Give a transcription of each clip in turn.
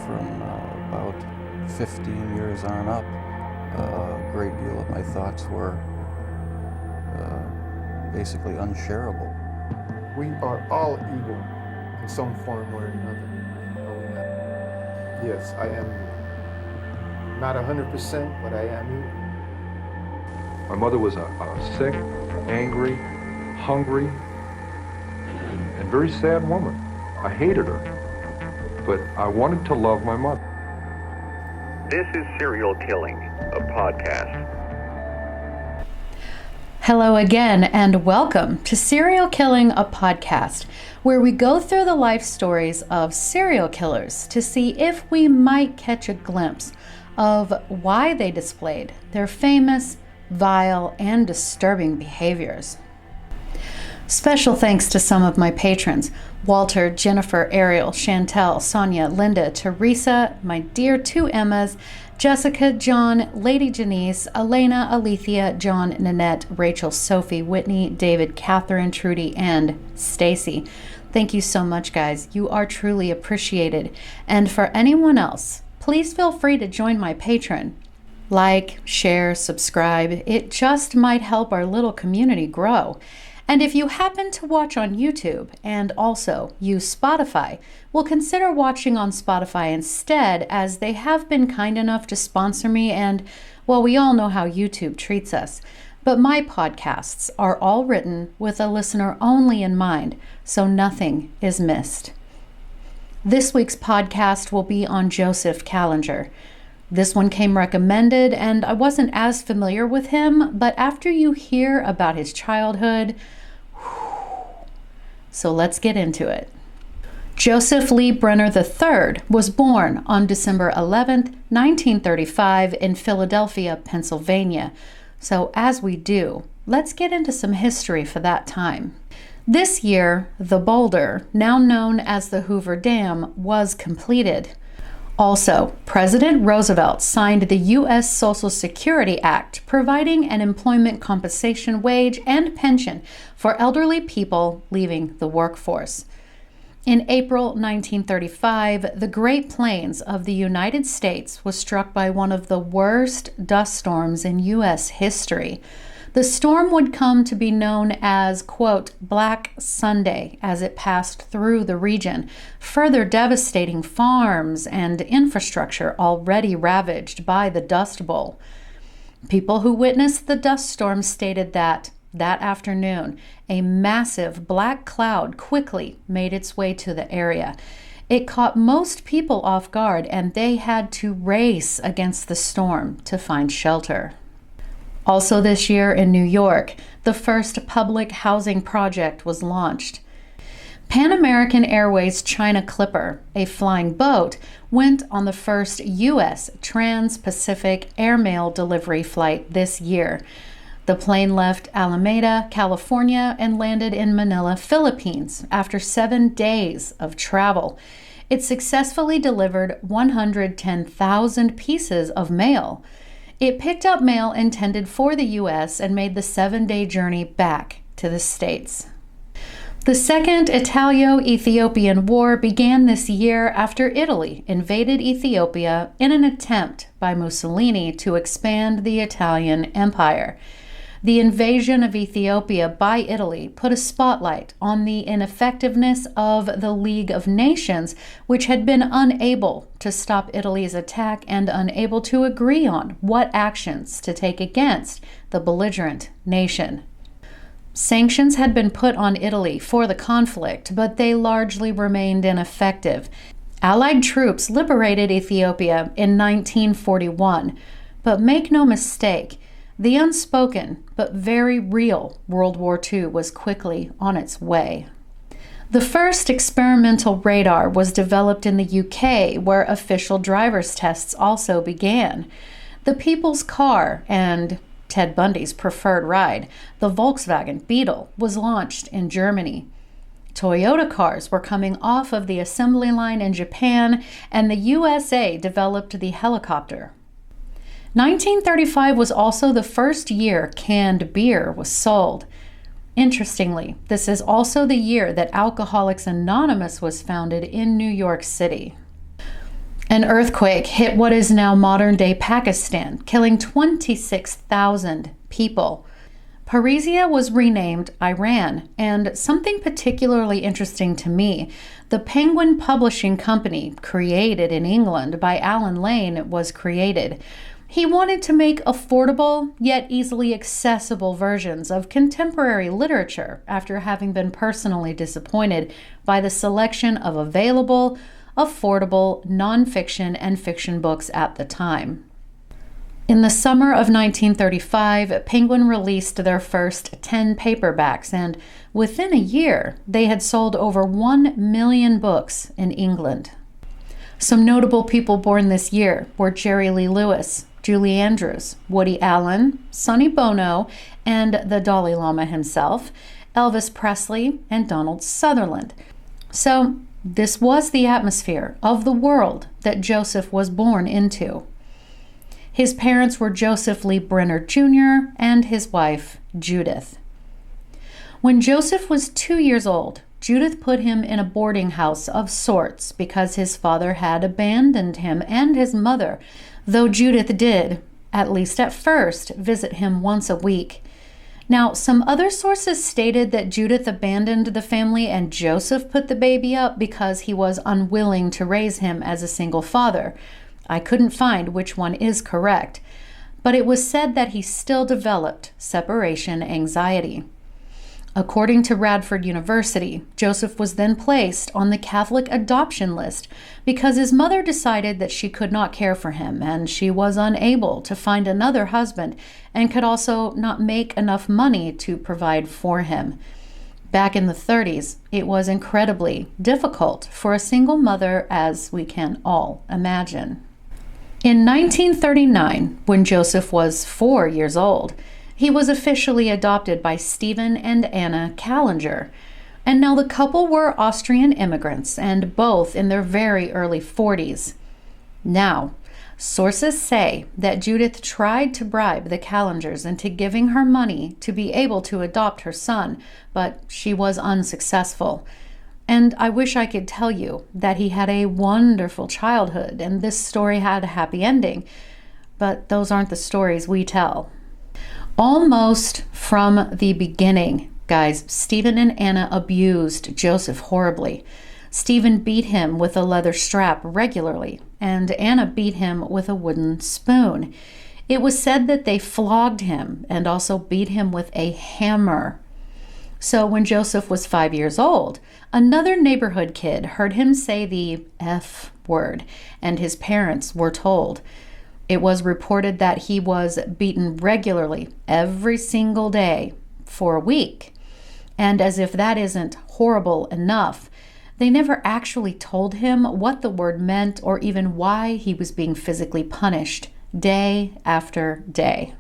from about 15 years on up, a great deal of my thoughts were basically unshareable. We are all evil in some form or another. Yes, I am not 100%, but I am evil. My mother was a sick, angry, hungry, and very sad woman. I hated her, but I wanted to love my mother. This is Serial Killing, a podcast. Hello again, and welcome to Serial Killing, a podcast, where we go through the life stories of serial killers to see if we might catch a glimpse of why they displayed their famous, vile, and disturbing behaviors. Special thanks to some of my patrons: Walter, Jennifer, Ariel, Chantel, Sonia, Linda, Teresa, my dear two Emmas, Jessica, John, Lady Janice, Elena, Alethea, John, Nanette, Rachel, Sophie, Whitney, David, Catherine, Trudy, and Stacy. Thank you so much, guys. You are truly appreciated. And for anyone else, please feel free to join my Patreon. Like, share, subscribe. It just might help our little community grow. And if you happen to watch on YouTube and also use Spotify, well, consider watching on Spotify instead, as they have been kind enough to sponsor me, and, well, we all know how YouTube treats us. But my podcasts are all written with a listener only in mind, so nothing is missed. This week's podcast will be on Joseph Kallinger. This one came recommended, and I wasn't as familiar with him, but after you hear about his childhood, so let's get into it. Joseph Lee Brenner III was born on December 11th, 1935 in Philadelphia, Pennsylvania. So as we do, let's get into some history for that time. This year, the boulder, now known as the Hoover Dam, was completed. Also, President Roosevelt signed the U.S. Social Security Act, providing an employment compensation wage and pension for elderly people leaving the workforce. In April 1935, the Great Plains of the United States was struck by one of the worst dust storms in U.S. history. The storm would come to be known as, quote, Black Sunday as it passed through the region, further devastating farms and infrastructure already ravaged by the Dust Bowl. People who witnessed the dust storm stated that afternoon, a massive black cloud quickly made its way to the area. It caught most people off guard, and they had to race against the storm to find shelter. Also this year in New York, the first public housing project was launched. Pan American Airways China Clipper, a flying boat, went on the first U.S. trans-Pacific airmail delivery flight this year. The plane left Alameda, California, and landed in Manila, Philippines, after 7 days of travel. It successfully delivered 110,000 pieces of mail. It picked up mail intended for the U.S. and made the 7-day journey back to the States. The Second Italo-Ethiopian War began this year after Italy invaded Ethiopia in an attempt by Mussolini to expand the Italian Empire. The invasion of Ethiopia by Italy put a spotlight on the ineffectiveness of the League of Nations, which had been unable to stop Italy's attack and unable to agree on what actions to take against the belligerent nation. Sanctions had been put on Italy for the conflict, but they largely remained ineffective. Allied troops liberated Ethiopia in 1941, but make no mistake, the unspoken but very real World War II was quickly on its way. The first experimental radar was developed in the UK, where official driver's tests also began. The People's Car and Ted Bundy's preferred ride, the Volkswagen Beetle, was launched in Germany. Toyota cars were coming off of the assembly line in Japan, and the USA developed the helicopter. 1935 was also the first year canned beer was sold. Interestingly, this is also the year that Alcoholics Anonymous was founded in New York City. An earthquake hit what is now modern-day Pakistan, killing 26,000 people. Parisia was renamed Iran, and something particularly interesting to me, the Penguin Publishing Company, created in England by Alan Lane, was created. He wanted to make affordable yet easily accessible versions of contemporary literature after having been personally disappointed by the selection of available, affordable nonfiction and fiction books at the time. In the summer of 1935, Penguin released their first 10 paperbacks, and within a year, they had sold over 1 million books in England. Some notable people born this year were Jerry Lee Lewis, Julie Andrews, Woody Allen, Sonny Bono, and the Dalai Lama himself, Elvis Presley, and Donald Sutherland. So, this was the atmosphere of the world that Joseph was born into. His parents were Joseph Lee Brenner Jr. and his wife, Judith. When Joseph was 2 years old, Judith put him in a boarding house of sorts because his father had abandoned him and his mother, though Judith did, at least at first, visit him once a week. Now, some other sources stated that Judith abandoned the family and Joseph put the baby up because he was unwilling to raise him as a single father. I couldn't find which one is correct, but it was said that he still developed separation anxiety. According to Radford University, Joseph was then placed on the Catholic adoption list because his mother decided that she could not care for him and she was unable to find another husband and could also not make enough money to provide for him. Back in the 30s, it was incredibly difficult for a single mother, as we can all imagine. In 1939, when Joseph was 4 years old, he was officially adopted by Stephen and Anna Kallinger. And now the couple were Austrian immigrants, and both in their very early 40s. Now, sources say that Judith tried to bribe the Kallingers into giving her money to be able to adopt her son, but she was unsuccessful. And I wish I could tell you that he had a wonderful childhood and this story had a happy ending, but those aren't the stories we tell. Almost from the beginning, guys, Stephen and Anna abused Joseph horribly. Stephen beat him with a leather strap regularly, and Anna beat him with a wooden spoon. It was said that they flogged him and also beat him with a hammer. So when Joseph was 5 years old, another neighborhood kid heard him say the F word, and his parents were told. It was reported that he was beaten regularly every single day for a week. And as if that isn't horrible enough, they never actually told him what the word meant or even why he was being physically punished day after day.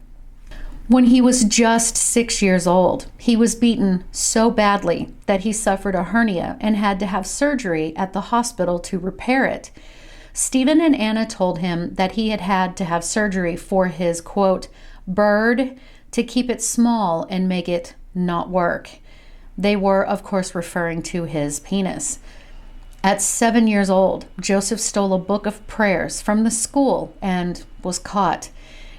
When he was just 6 years old, he was beaten so badly that he suffered a hernia and had to have surgery at the hospital to repair it. Stephen and Anna told him that he had had to have surgery for his, quote, bird to keep it small and make it not work. They were, of course, referring to his penis. At 7 years old, Joseph stole a book of prayers from the school and was caught.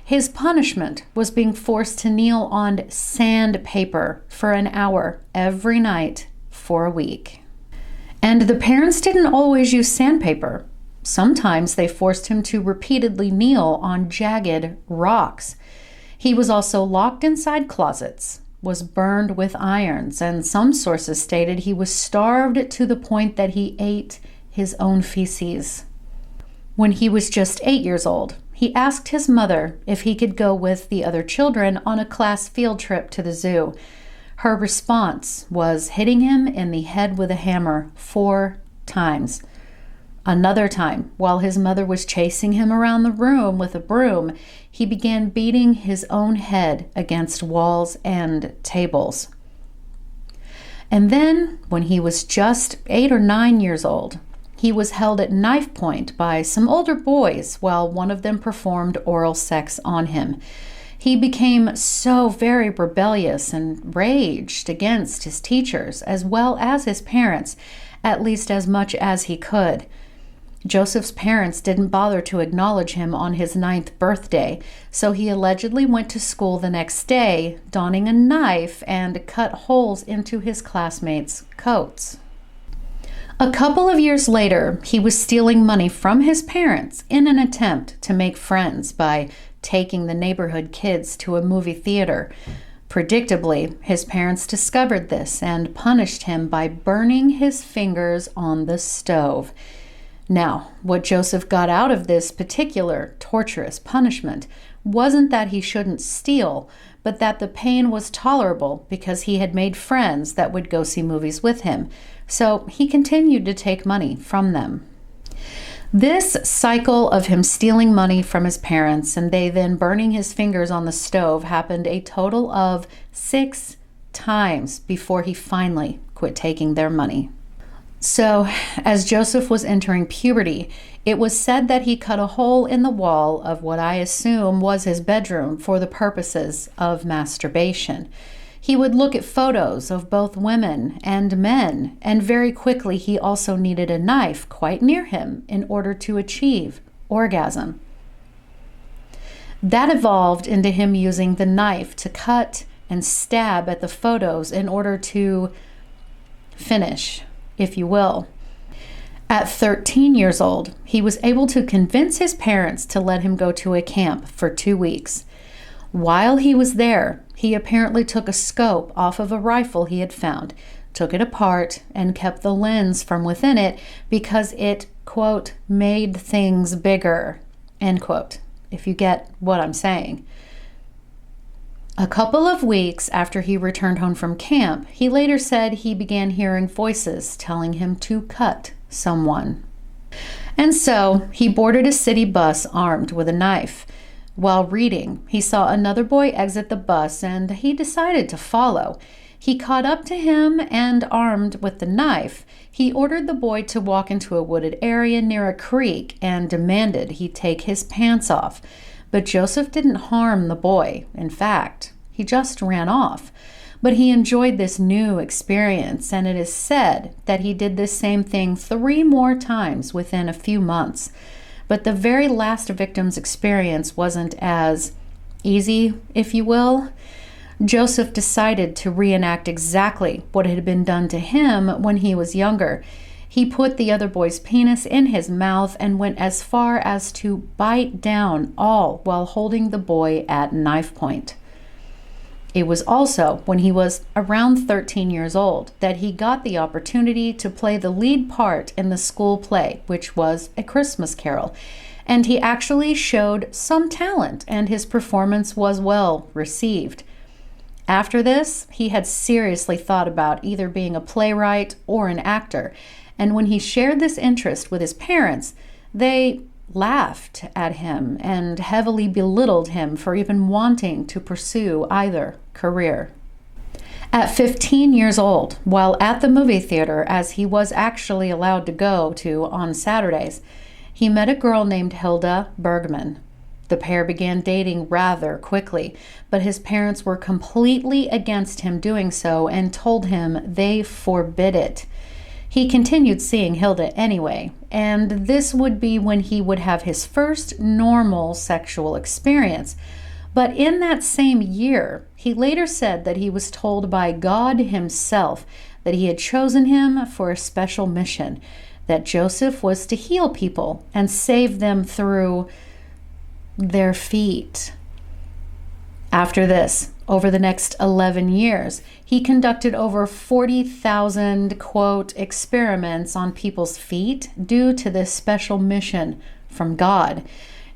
His punishment was being forced to kneel on sandpaper for an hour every night for a week. And the parents didn't always use sandpaper. Sometimes they forced him to repeatedly kneel on jagged rocks. He was also locked inside closets, was burned with irons, and some sources stated he was starved to the point that he ate his own feces. When he was just 8 years old, he asked his mother if he could go with the other children on a class field trip to the zoo. Her response was hitting him in the head with a hammer 4 times. Another time, while his mother was chasing him around the room with a broom, he began beating his own head against walls and tables. And then, when he was just 8 or 9 years old, he was held at knife point by some older boys while one of them performed oral sex on him. He became so very rebellious and raged against his teachers as well as his parents, at least as much as he could. Joseph's parents didn't bother to acknowledge him on his 9th birthday, so he allegedly went to school the next day, donning a knife and cut holes into his classmates' coats. A couple of years later, he was stealing money from his parents in an attempt to make friends by taking the neighborhood kids to a movie theater. Predictably, his parents discovered this and punished him by burning his fingers on the stove. Now, what Joseph got out of this particular torturous punishment wasn't that he shouldn't steal, but that the pain was tolerable because he had made friends that would go see movies with him. So he continued to take money from them. This cycle of him stealing money from his parents and they then burning his fingers on the stove happened a total of 6 times before he finally quit taking their money. So, as Joseph was entering puberty, it was said that he cut a hole in the wall of what I assume was his bedroom for the purposes of masturbation. He would look at photos of both women and men, and very quickly he also needed a knife quite near him in order to achieve orgasm. That evolved into him using the knife to cut and stab at the photos in order to finish, if you will. At 13 years old, he was able to convince his parents to let him go to a camp for 2 weeks. While he was there, he apparently took a scope off of a rifle he had found, took it apart, and kept the lens from within it because it, quote, made things bigger, end quote, if you get what I'm saying. A couple of weeks after he returned home from camp, he later said he began hearing voices telling him to cut someone. And so he boarded a city bus armed with a knife. While reading, he saw another boy exit the bus and he decided to follow. He caught up to him and, armed with the knife, he ordered the boy to walk into a wooded area near a creek and demanded he take his pants off. But Joseph didn't harm the boy. In fact, he just ran off. But he enjoyed this new experience, and it is said that he did this same thing 3 more times within a few months. But the very last victim's experience wasn't as easy, if you will. Joseph decided to reenact exactly what had been done to him when he was younger. He put the other boy's penis in his mouth and went as far as to bite down, all while holding the boy at knife point. It was also when he was around 13 years old that he got the opportunity to play the lead part in the school play, which was A Christmas Carol. And he actually showed some talent, and his performance was well received. After this, he had seriously thought about either being a playwright or an actor. And when he shared this interest with his parents, they laughed at him and heavily belittled him for even wanting to pursue either career. At 15 years old, while at the movie theater, as he was actually allowed to go to on Saturdays, he met a girl named Hilda Bergman. The pair began dating rather quickly, but his parents were completely against him doing so and told him they forbid it. He continued seeing Hilda anyway, and this would be when he would have his first normal sexual experience. But in that same year, he later said that he was told by God himself that he had chosen him for a special mission, that Joseph was to heal people and save them through their feet. After this, over the next 11 years, he conducted over 40,000, quote, experiments on people's feet due to this special mission from God.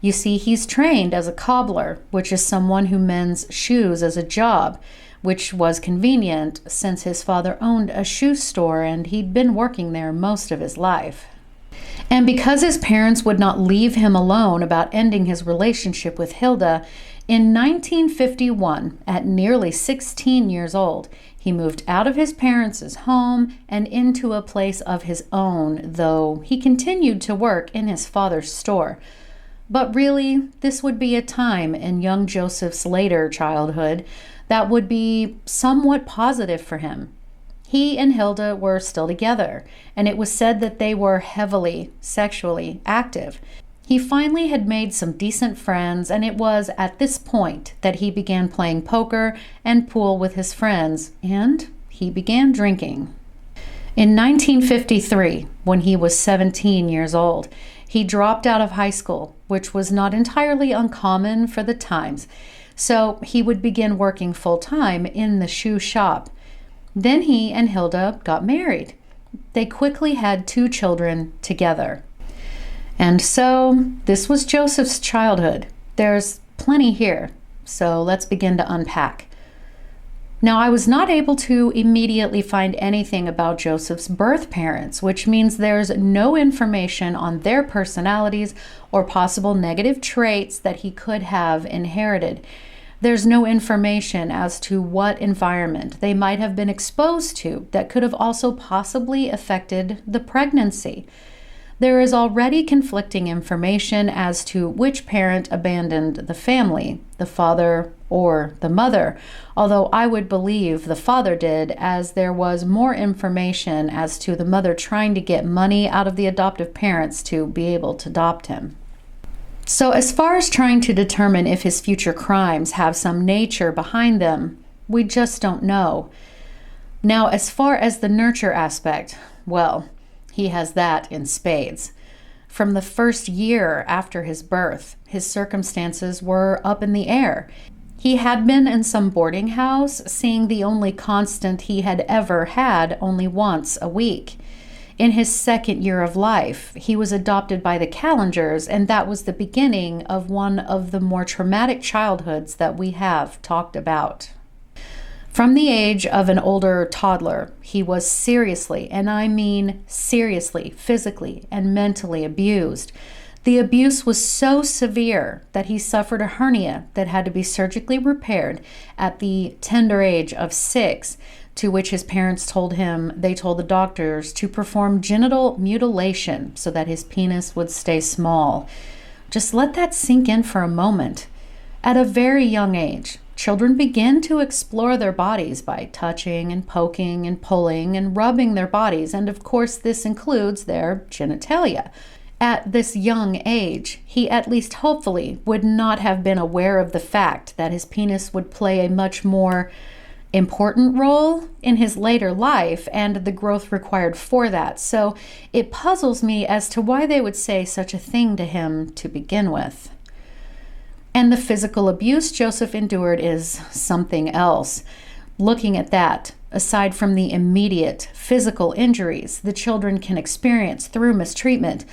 You see, he's trained as a cobbler, which is someone who mends shoes as a job, which was convenient since his father owned a shoe store and he'd been working there most of his life. And because his parents would not leave him alone about ending his relationship with Hilda, in 1951, at nearly 16 years old, he moved out of his parents' home and into a place of his own, though he continued to work in his father's store. But really, this would be a time in young Joseph's later childhood that would be somewhat positive for him. he and Hilda were still together, and it was said that they were heavily sexually active. He finally had made some decent friends, and it was at this point that he began playing poker and pool with his friends, and he began drinking. In 1953, when he was 17 years old, he dropped out of high school, which was not entirely uncommon for the times, so he would begin working full-time in the shoe shop. Then he and Hilda got married. They quickly had 2 children together. And so this was Joseph's childhood. There's plenty here, so let's begin to unpack. Now, I was not able to immediately find anything about Joseph's birth parents, which means there's no information on their personalities or possible negative traits that he could have inherited. There's no information as to what environment they might have been exposed to that could have also possibly affected the pregnancy. There is already conflicting information as to which parent abandoned the family, the father or the mother, although I would believe the father did, as there was more information as to the mother trying to get money out of the adoptive parents to be able to adopt him. So as far as trying to determine if his future crimes have some nature behind them, we just don't know. Now, as far as the nurture aspect, well, he has that in spades. From the first year after his birth, his circumstances were up in the air. He had been in some boarding house, seeing the only constant he had ever had only once a week. In his second year of life, he was adopted by the Kallingers, and that was the beginning of one of the more traumatic childhoods that we have talked about. From the age of an older toddler, he was seriously, and I mean seriously, physically and mentally abused. The abuse was so severe that he suffered a hernia that had to be surgically repaired at the tender age of 6, to which his parents told the doctors to perform genital mutilation so that his penis would stay small. Just let that sink in for a moment. At a very young age, children begin to explore their bodies by touching and poking and pulling and rubbing their bodies, and of course this includes their genitalia. At this young age, he at least hopefully would not have been aware of the fact that his penis would play a much more important role in his later life and the growth required for that. So it puzzles me as to why they would say such a thing to him to begin with. And the physical abuse Joseph endured is something else. Looking at that, aside from the immediate physical injuries the children can experience through mistreatment,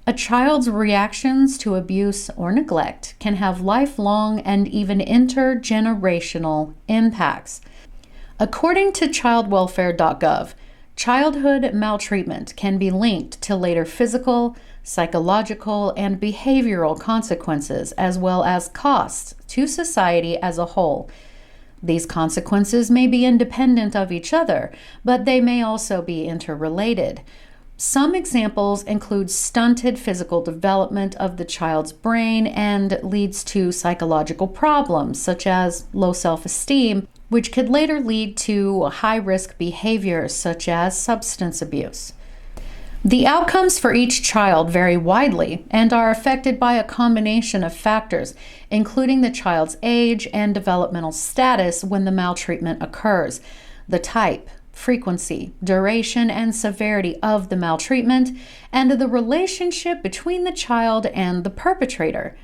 a child's reactions to abuse or neglect can have lifelong and even intergenerational impacts. According to childwelfare.gov, childhood maltreatment can be linked to later physical, psychological, and behavioral consequences, as well as costs to society as a whole. These consequences may be independent of each other, but they may also be interrelated. Some examples include stunted physical development of the child's brain and leads to psychological problems such as low self-esteem, which could later lead to high-risk behaviors such as substance abuse. The outcomes for each child vary widely and are affected by a combination of factors, including the child's age and developmental status when the maltreatment occurs, the type, frequency, duration, and severity of the maltreatment, and the relationship between the child and the perpetrator.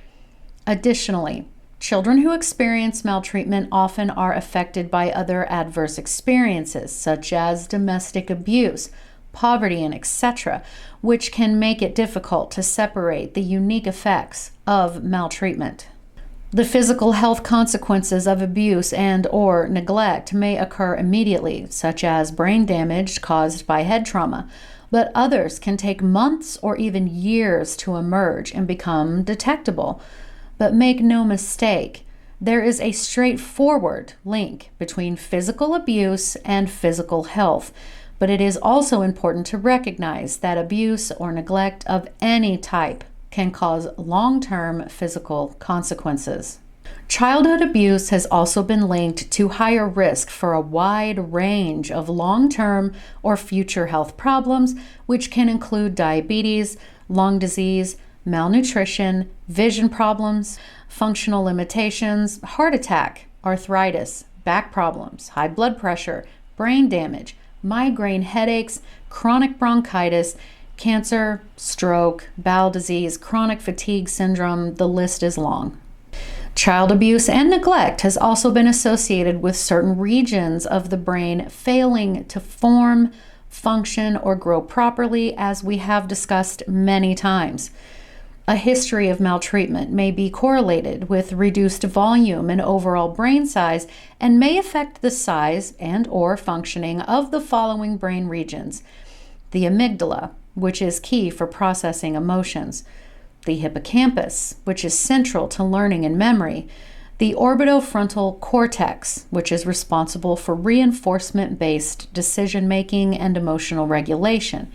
Additionally, children who experience maltreatment often are affected by other adverse experiences, such as domestic abuse, poverty, and etc., which can make it difficult to separate the unique effects of maltreatment. The physical health consequences of abuse and/or neglect may occur immediately, such as brain damage caused by head trauma, but others can take months or even years to emerge and become detectable. But make no mistake, there is a straightforward link between physical abuse and physical health, but it is also important to recognize that abuse or neglect of any type can cause long-term physical consequences. Childhood abuse has also been linked to higher risk for a wide range of long-term or future health problems, which can include diabetes, lung disease, malnutrition, vision problems, functional limitations, heart attack, arthritis, back problems, high blood pressure, brain damage, migraine headaches, chronic bronchitis, cancer, stroke, bowel disease, chronic fatigue syndrome. The list is long. Child abuse and neglect has also been associated with certain regions of the brain failing to form, function, or grow properly, as we have discussed many times. A history of maltreatment may be correlated with reduced volume and overall brain size and may affect the size and/or functioning of the following brain regions: the amygdala, which is key for processing emotions; the hippocampus, which is central to learning and memory; the orbitofrontal cortex, which is responsible for reinforcement-based decision-making and emotional regulation;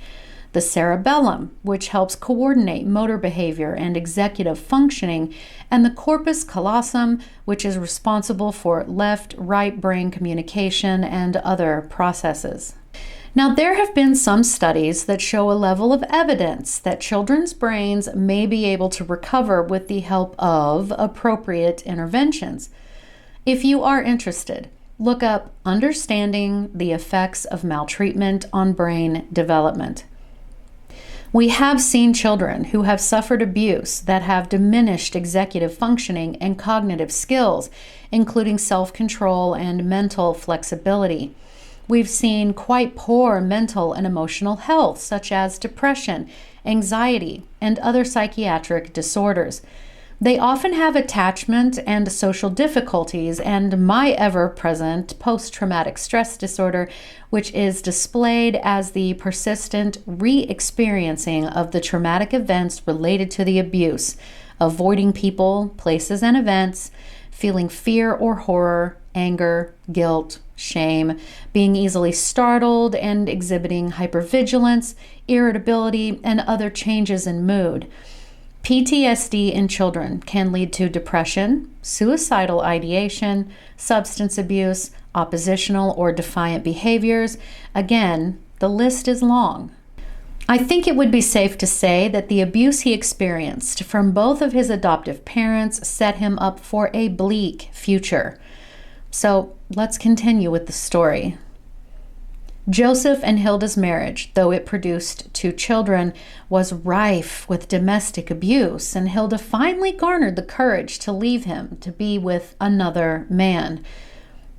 the cerebellum, which helps coordinate motor behavior and executive functioning; and the corpus callosum, which is responsible for left-right brain communication and other processes. Now, there have been some studies that show a level of evidence that children's brains may be able to recover with the help of appropriate interventions. If you are interested, look up Understanding the Effects of Maltreatment on Brain Development. We have seen children who have suffered abuse that have diminished executive functioning and cognitive skills, including self-control and mental flexibility. We've seen quite poor mental and emotional health, such as depression, anxiety, and other psychiatric disorders. They often have attachment and social difficulties and my ever-present post-traumatic stress disorder, which is displayed as the persistent re-experiencing of the traumatic events related to the abuse, avoiding people, places, and events, feeling fear or horror, anger, guilt, shame, being easily startled, and exhibiting hypervigilance, irritability, and other changes in mood. PTSD in children can lead to depression, suicidal ideation, substance abuse, oppositional or defiant behaviors. Again, the list is long. I think it would be safe to say that the abuse he experienced from both of his adoptive parents set him up for a bleak future. So let's continue with the story. Joseph and Hilda's marriage, though it produced 2 children, was rife with domestic abuse, and Hilda finally garnered the courage to leave him to be with another man.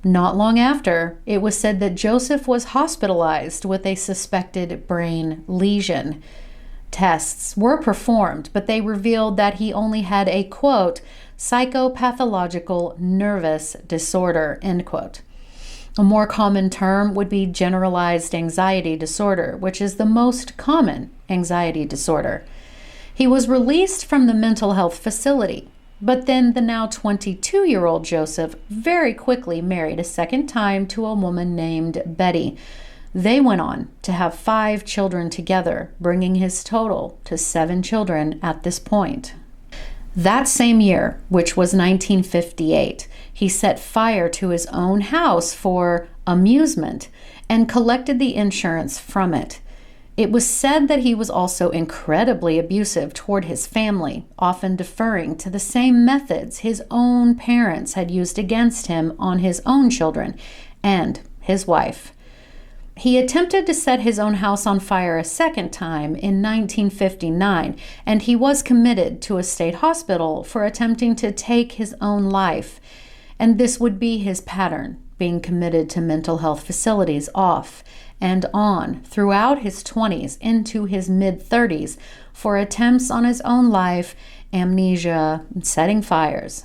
Not long after, it was said that Joseph was hospitalized with a suspected brain lesion. Tests were performed, but they revealed that he only had a, quote, psychopathological nervous disorder, end quote. A more common term would be generalized anxiety disorder, which is the most common anxiety disorder. He was released from the mental health facility, but then the now 22-year-old Joseph very quickly married a second time to a woman named Betty. They went on to have 5 children together, bringing his total to 7 children at this point. That same year, which was 1958, he set fire to his own house for amusement and collected the insurance from it. It was said that he was also incredibly abusive toward his family, often deferring to the same methods his own parents had used against him on his own children and his wife. He attempted to set his own house on fire a second time in 1959, and he was committed to a state hospital for attempting to take his own life. And this would be his pattern, being committed to mental health facilities off and on throughout his 20s into his mid-30s for attempts on his own life, amnesia, and setting fires.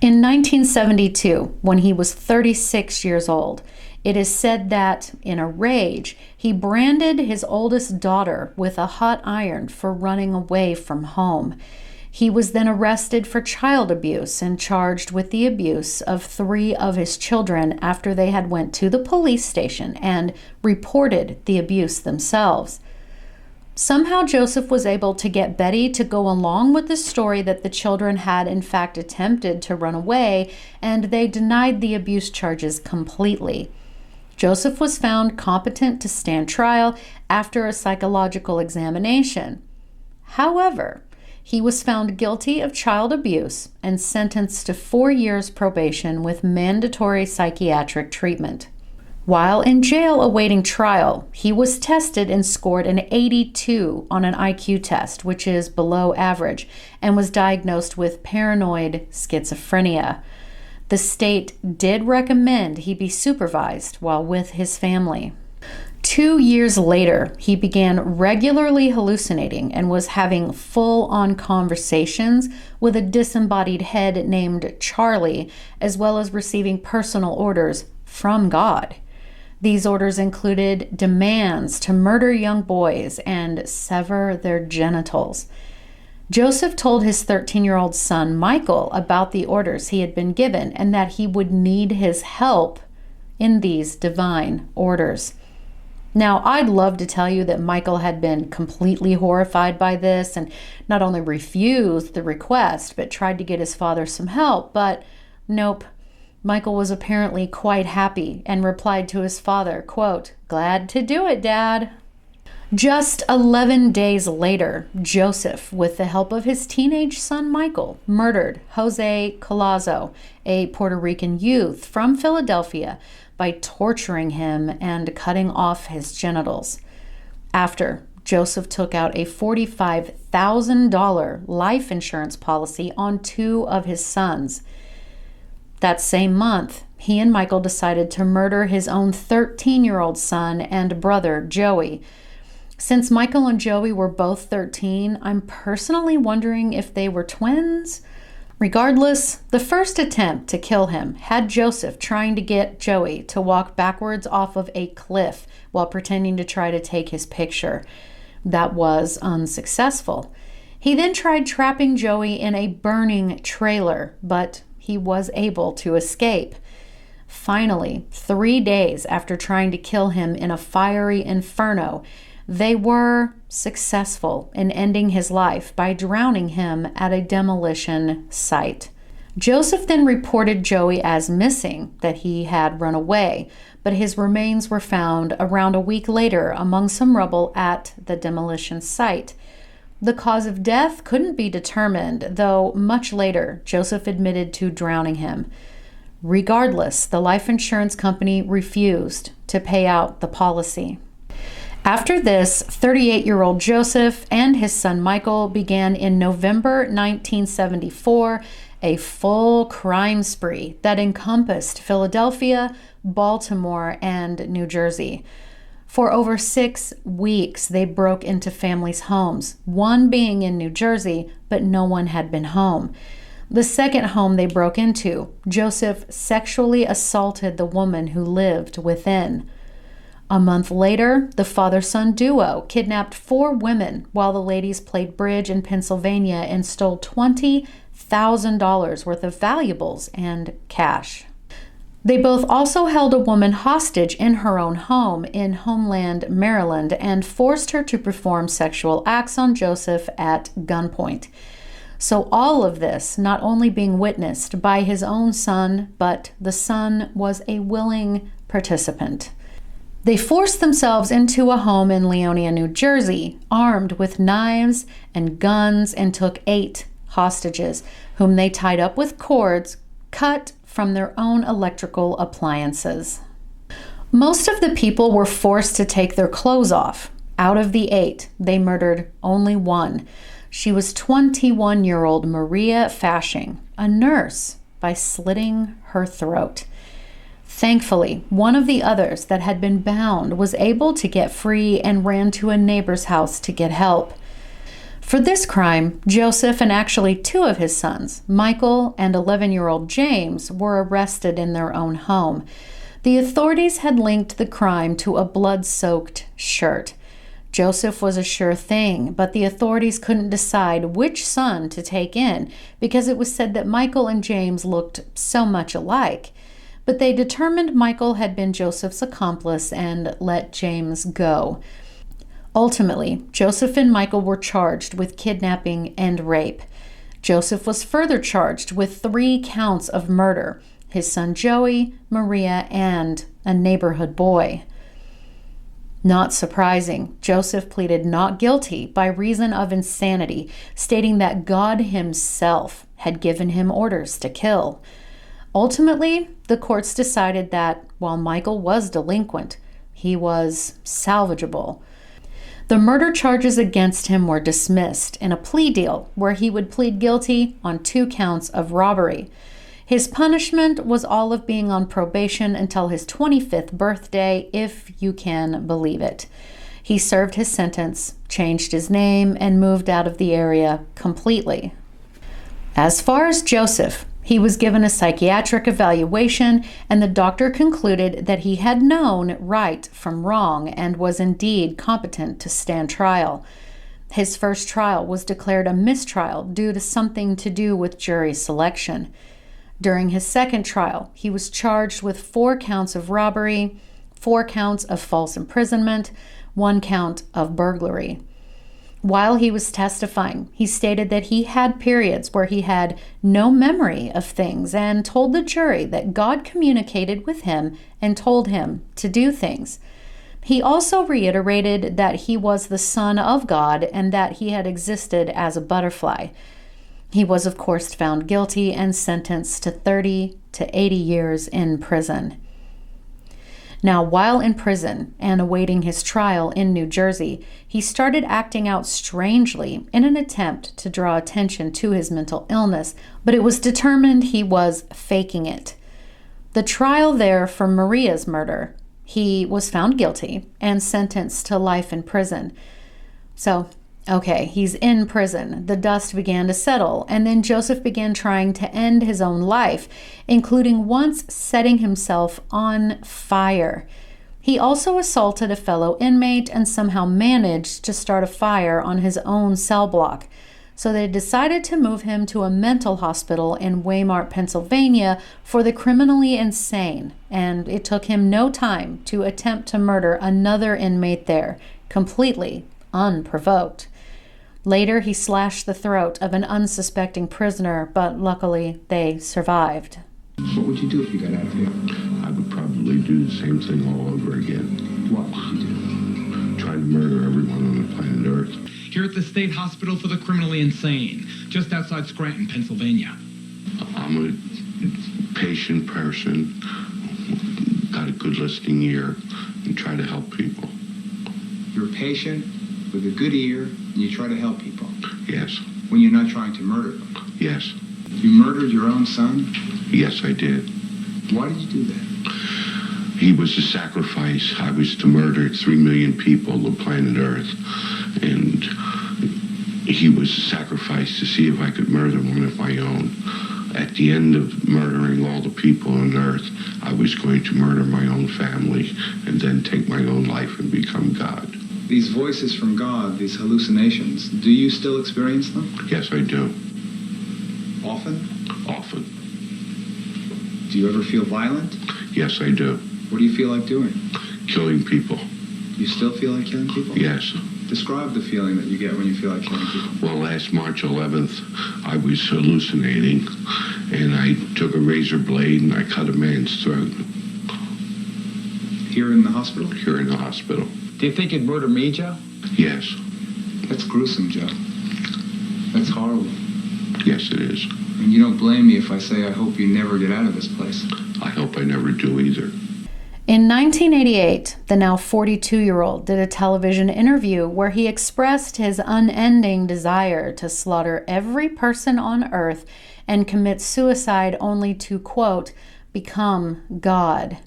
In 1972, when he was 36 years old, it is said that, in a rage, he branded his oldest daughter with a hot iron for running away from home. He was then arrested for child abuse and charged with the abuse of 3 of his children after they had went to the police station and reported the abuse themselves. Somehow Joseph was able to get Betty to go along with the story that the children had in fact attempted to run away, and they denied the abuse charges completely. Joseph was found competent to stand trial after a psychological examination. However, he was found guilty of child abuse and sentenced to 4 years probation with mandatory psychiatric treatment. While in jail awaiting trial, he was tested and scored an 82 on an IQ test, which is below average, and was diagnosed with paranoid schizophrenia. The state did recommend he be supervised while with his family. 2 years later, he began regularly hallucinating and was having full-on conversations with a disembodied head named Charlie, as well as receiving personal orders from God. These orders included demands to murder young boys and sever their genitals. Joseph told his 13-year-old son, Michael, about the orders he had been given and that he would need his help in these divine orders. Now, I'd love to tell you that Michael had been completely horrified by this and not only refused the request, but tried to get his father some help, but nope. Michael was apparently quite happy and replied to his father, quote, "Glad to do it, Dad." Just 11 days later, Joseph, with the help of his teenage son Michael, murdered Jose Collazo, a Puerto Rican youth from Philadelphia, by torturing him and cutting off his genitals. After, Joseph took out a $45,000 life insurance policy on 2 of his sons. That same month, he and Michael decided to murder his own 13-year-old son and brother, Joey. Since Michael and Joey were both 13, I'm personally wondering if they were twins. Regardless, the first attempt to kill him had Joseph trying to get Joey to walk backwards off of a cliff while pretending to try to take his picture. That was unsuccessful. He then tried trapping Joey in a burning trailer, but he was able to escape. Finally, 3 days after trying to kill him in a fiery inferno, they were successful in ending his life by drowning him at a demolition site. Joseph then reported Joey as missing, that he had run away, but his remains were found around a week later among some rubble at the demolition site. The cause of death couldn't be determined, though much later Joseph admitted to drowning him. Regardless, the life insurance company refused to pay out the policy. After this, 38-year-old Joseph and his son Michael began in November 1974 a full crime spree that encompassed Philadelphia, Baltimore, and New Jersey. For over 6 weeks, they broke into families' homes, one being in New Jersey, but no one had been home. The second home they broke into, Joseph sexually assaulted the woman who lived within. A month later, the father-son duo kidnapped 4 women while the ladies played bridge in Pennsylvania and stole $20,000 worth of valuables and cash. They both also held a woman hostage in her own home in Homeland, Maryland, and forced her to perform sexual acts on Joseph at gunpoint. So all of this not only being witnessed by his own son, but the son was a willing participant. They forced themselves into a home in Leonia, New Jersey, armed with knives and guns, and took 8 hostages, whom they tied up with cords cut from their own electrical appliances. Most of the people were forced to take their clothes off. Out of the 8, they murdered only 1. She was 21-year-old Maria Fashing, a nurse, by slitting her throat. Thankfully, one of the others that had been bound was able to get free and ran to a neighbor's house to get help. For this crime, Joseph and actually 2 of his sons, Michael and 11-year-old James, were arrested in their own home. The authorities had linked the crime to a blood-soaked shirt. Joseph was a sure thing, but the authorities couldn't decide which son to take in because it was said that Michael and James looked so much alike. But they determined Michael had been Joseph's accomplice and let James go. Ultimately, Joseph and Michael were charged with kidnapping and rape. Joseph was further charged with 3 counts of murder: his son Joey, Maria, and a neighborhood boy. Not surprising, Joseph pleaded not guilty by reason of insanity, stating that God himself had given him orders to kill. Ultimately, the courts decided that while Michael was delinquent, he was salvageable. The murder charges against him were dismissed in a plea deal where he would plead guilty on 2 counts of robbery. His punishment was all of being on probation until his 25th birthday, if you can believe it. He served his sentence, changed his name, and moved out of the area completely. As far as Joseph, he was given a psychiatric evaluation, and the doctor concluded that he had known right from wrong and was indeed competent to stand trial. His first trial was declared a mistrial due to something to do with jury selection. During his second trial, he was charged with 4 counts of robbery, 4 counts of false imprisonment, 1 count of burglary. While he was testifying, he stated that he had periods where he had no memory of things and told the jury that God communicated with him and told him to do things. He also reiterated that he was the Son of God and that he had existed as a butterfly. He was, of course, found guilty and sentenced to 30 to 80 years in prison. Now, while in prison and awaiting his trial in New Jersey, he started acting out strangely in an attempt to draw attention to his mental illness, but it was determined he was faking it. The trial there for Maria's murder, he was found guilty and sentenced to life in prison. So, okay, he's in prison. The dust began to settle, and then Joseph began trying to end his own life, including once setting himself on fire. He also assaulted a fellow inmate and somehow managed to start a fire on his own cell block. So they decided to move him to a mental hospital in Weimar, Pennsylvania for the criminally insane, and it took him no time to attempt to murder another inmate there, completely unprovoked. Later, he slashed the throat of an unsuspecting prisoner, but luckily they survived. What would you do if you got out of here? I would probably do the same thing all over again. What would you do? Try to murder everyone on the planet Earth. Here at the State Hospital for the Criminally Insane, just outside Scranton, Pennsylvania. I'm a patient person, got a good listening ear, and try to help people. You're a patient with a good ear, and you try to help people. Yes. When you're not trying to murder them. Yes. You murdered your own son? Yes, I did. Why did you do that? He was a sacrifice. I was to murder 3 million people on the planet Earth. And he was a sacrifice to see if I could murder one of my own. At the end of murdering all the people on Earth, I was going to murder my own family and then take my own life and become God. These voices from God, these hallucinations, do you still experience them? Yes, I do. Often? Often. Do you ever feel violent? Yes, I do. What do you feel like doing? Killing people. You still feel like killing people? Yes. Describe the feeling that you get when you feel like killing people. Well, last March 11th, I was hallucinating, and I took a razor blade and I cut a man's throat. Here in the hospital? Here in the hospital. Do you think you'd murder me, Joe? Yes. That's gruesome, Joe. That's horrible. Yes, it is. And you don't blame me if I say I hope you never get out of this place. I hope I never do either. In 1988, the now 42-year-old did a television interview where he expressed his unending desire to slaughter every person on Earth and commit suicide only to, quote, become God.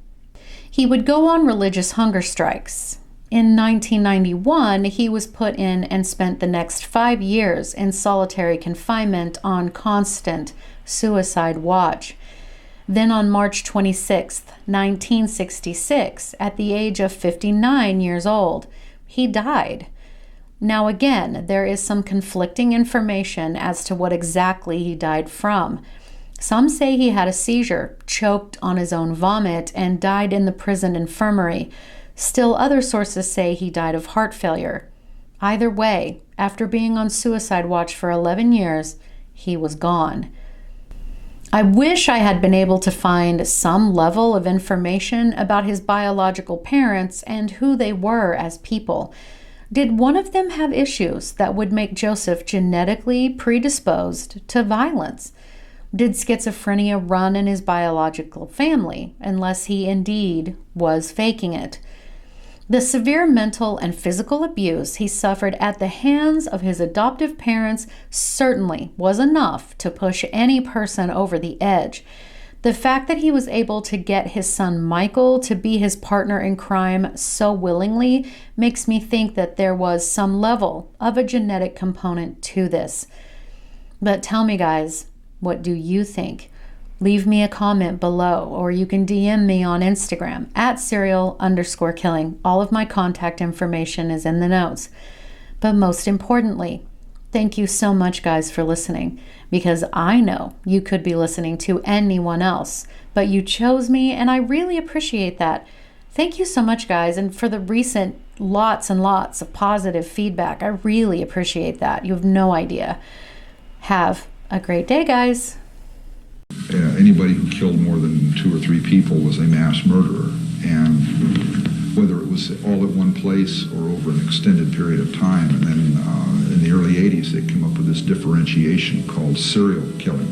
He would go on religious hunger strikes. In 1991, he was put in and spent the next 5 years in solitary confinement on constant suicide watch. Then on March 26, 1966, at the age of 59 years old, he died. Now again, there is some conflicting information as to what exactly he died from. Some say he had a seizure, choked on his own vomit, and died in the prison infirmary. Still, other sources say he died of heart failure. Either way, after being on suicide watch for 11 years, he was gone. I wish I had been able to find some level of information about his biological parents and who they were as people. Did one of them have issues that would make Joseph genetically predisposed to violence? Did schizophrenia run in his biological family, unless he indeed was faking it? The severe mental and physical abuse he suffered at the hands of his adoptive parents certainly was enough to push any person over the edge. The fact that he was able to get his son Michael to be his partner in crime so willingly makes me think that there was some level of a genetic component to this. But tell me, guys, what do you think? Leave me a comment below, or you can DM me on Instagram at serial_killing. All of my contact information is in the notes. But most importantly, thank you so much, guys, for listening, because I know you could be listening to anyone else, but you chose me, and I really appreciate that. Thank you so much, guys, and for the recent lots and lots of positive feedback. I really appreciate that. You have no idea. Have a great day, guys. Anybody who killed more than 2 or 3 people was a mass murderer, and whether it was all at one place or over an extended period of time. And then in the early 80s, they came up with this differentiation called serial killing.